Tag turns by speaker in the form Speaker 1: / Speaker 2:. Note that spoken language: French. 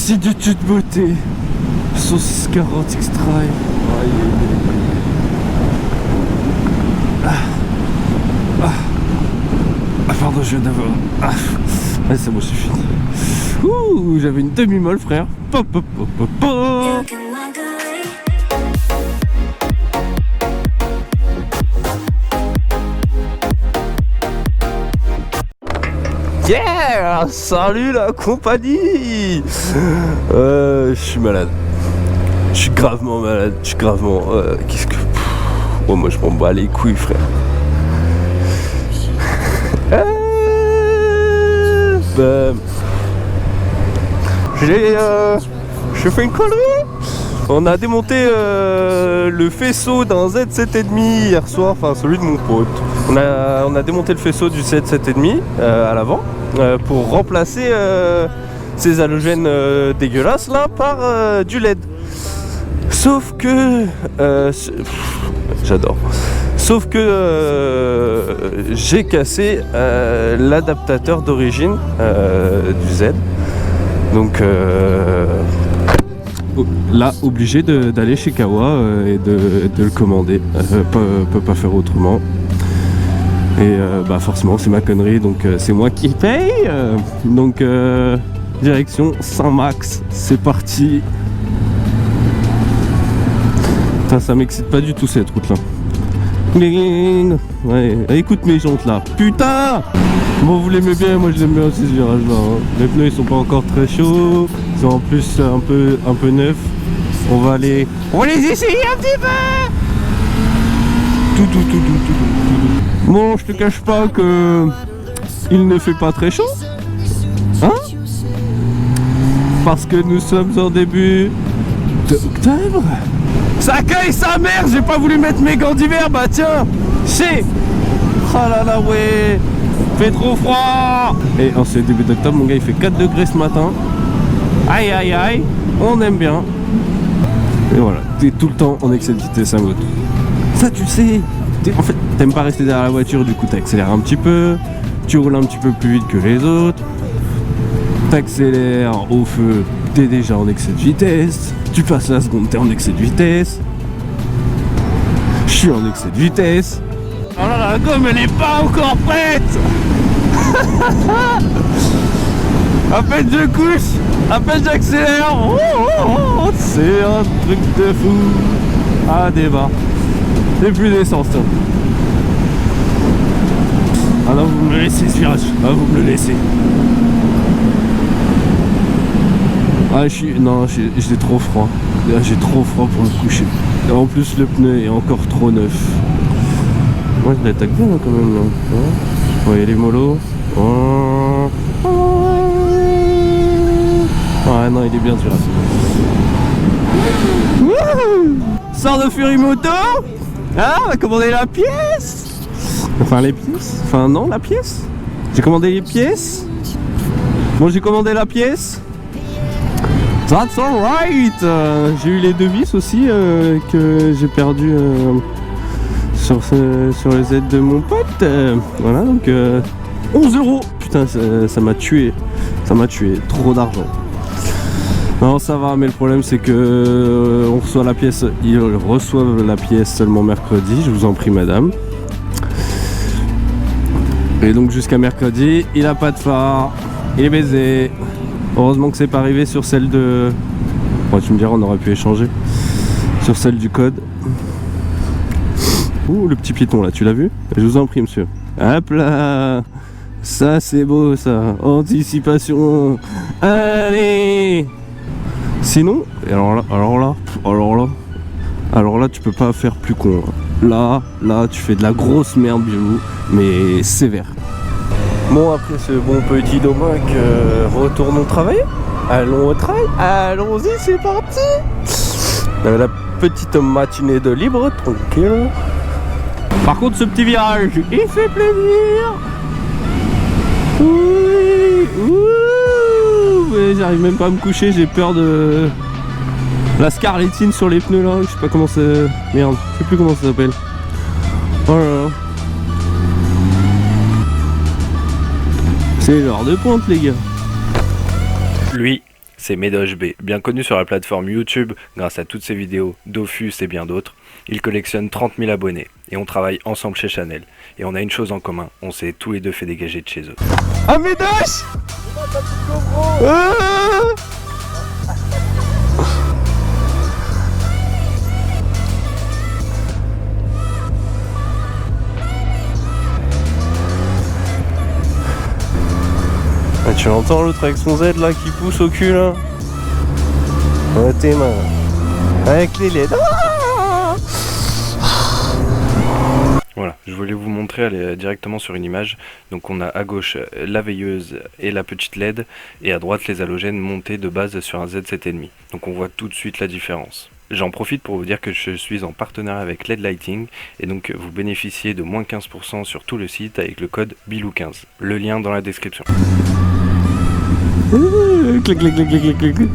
Speaker 1: Acidité de beauté. Sauce carotte extra. Pardon, je viens d'avoir. C'est bon, c'est fini. Ouh, j'avais une demi-molle, frère. Yeah! Salut la compagnie! Je suis malade. Je suis gravement malade. Qu'est-ce que. Oh, moi je m'en bats les couilles, frère. J'ai fait une connerie. On a démonté le faisceau d'un Z7,5 hier soir, enfin celui de mon pote. On a démonté le faisceau du Z7,5 à l'avant pour remplacer ces halogènes dégueulasses là par du LED. Sauf que j'adore. Sauf que j'ai cassé l'adaptateur d'origine du Z. Donc là, obligé d'aller chez Kawa et de le commander. Peut pas faire autrement. Et forcément, c'est ma connerie, donc c'est moi qui paye. Donc direction Saint-Max, c'est parti. Putain, ça m'excite pas du tout cette route là. Ouais, écoute mes jantes là. Putain! Bon, vous l'aimez bien, moi je l'aime bien aussi ce virage là. Les pneus ils sont pas encore très chauds. Ils sont en plus un peu neufs. On va les essayer un petit peu. Tout. Bon, je te cache pas que il ne fait pas très chaud. Hein? Parce que nous sommes en début d'octobre. Ça caille sa mère, j'ai pas voulu mettre mes gants d'hiver, bah tiens, c'est. Oh là là, ouais, fait trop froid. Et en ce début d'octobre, mon gars, il fait 4 degrés ce matin. Aïe, on aime bien. Et voilà, t'es tout le temps en excès de vitesse à moto. Ça, tu le sais. En fait, t'aimes pas rester derrière la voiture, du coup, t'accélères un petit peu. Tu roules un petit peu plus vite que les autres. T'accélères au feu, t'es déjà en excès de vitesse. Tu passes la seconde, t'es en excès de vitesse. Je suis en excès de vitesse. Oh là là, la gomme elle est pas encore prête. À peine je couche, à peine j'accélère. C'est un truc de fou. Ah, débat. C'est plus d'essence. Ah non, vous me le laissez ce virage. Ah, vous me le laissez. Ah, j'ai trop froid. J'ai trop froid pour me coucher. Et en plus, le pneu est encore trop neuf. Moi, je l'attaque bien quand même. Là. Vous voyez les molos. Ouais, non, il est bien celui-là. Sors de Furimoto. Ah, on va commander la pièce. Enfin, les pièces. Enfin, non, la pièce. J'ai commandé les pièces. Bon, j'ai commandé la pièce. That's alright. J'ai eu les devis aussi que j'ai perdu sur les aides de mon pote. Voilà, donc 11 €. Putain, ça m'a tué. Ça m'a tué. Trop d'argent. Non, ça va, mais le problème c'est que on reçoit la pièce. Ils reçoivent la pièce seulement mercredi. Je vous en prie, madame. Et donc jusqu'à mercredi, il a pas de phare. Il est baisé. Heureusement que c'est pas arrivé sur celle de... Bon, tu me diras, on aurait pu échanger. Sur celle du code. Ouh, le petit piéton là, tu l'as vu? Je vous en prie, monsieur. Hop là. Ça, c'est beau, ça. Anticipation. Allez. Sinon, alors là, tu peux pas faire plus con. Là, tu fais de la grosse merde, Bielou, mais sévère. Bon, après ce bon petit domac, retournons travailler. Allons au travail. Allons-y, c'est parti. La petite matinée de libre, tranquille. Par contre, ce petit virage, il fait plaisir. Oui. Mais j'arrive même pas à me coucher, j'ai peur de la scarlettine sur les pneus là. Je sais pas comment ça... Merde, je sais plus comment ça s'appelle. Oh là là. C'est l'heure de pointe, les gars.
Speaker 2: Lui, C'est MedogeB, bien connu sur la plateforme YouTube grâce à toutes ses vidéos, Dofus et bien d'autres. Il collectionne 30 000 abonnés et on travaille ensemble chez Chanel. Et on a une chose en commun, on s'est tous les deux fait dégager de chez eux.
Speaker 1: Ah Médoche Ah, tu l'entends l'autre avec son Z là qui pousse au cul là. Ouais tes mains. Avec les LED.
Speaker 2: Voilà, je voulais vous montrer aller directement sur une image. Donc on a à gauche la veilleuse et la petite LED, et à droite les halogènes montés de base sur un Z7,5. Donc on voit tout de suite la différence. J'en profite pour vous dire que je suis en partenariat avec LED Lighting, et donc vous bénéficiez de moins 15% sur tout le site avec le code BILOU15. Le lien dans la description.
Speaker 1: Clic clic clic clic clic clic.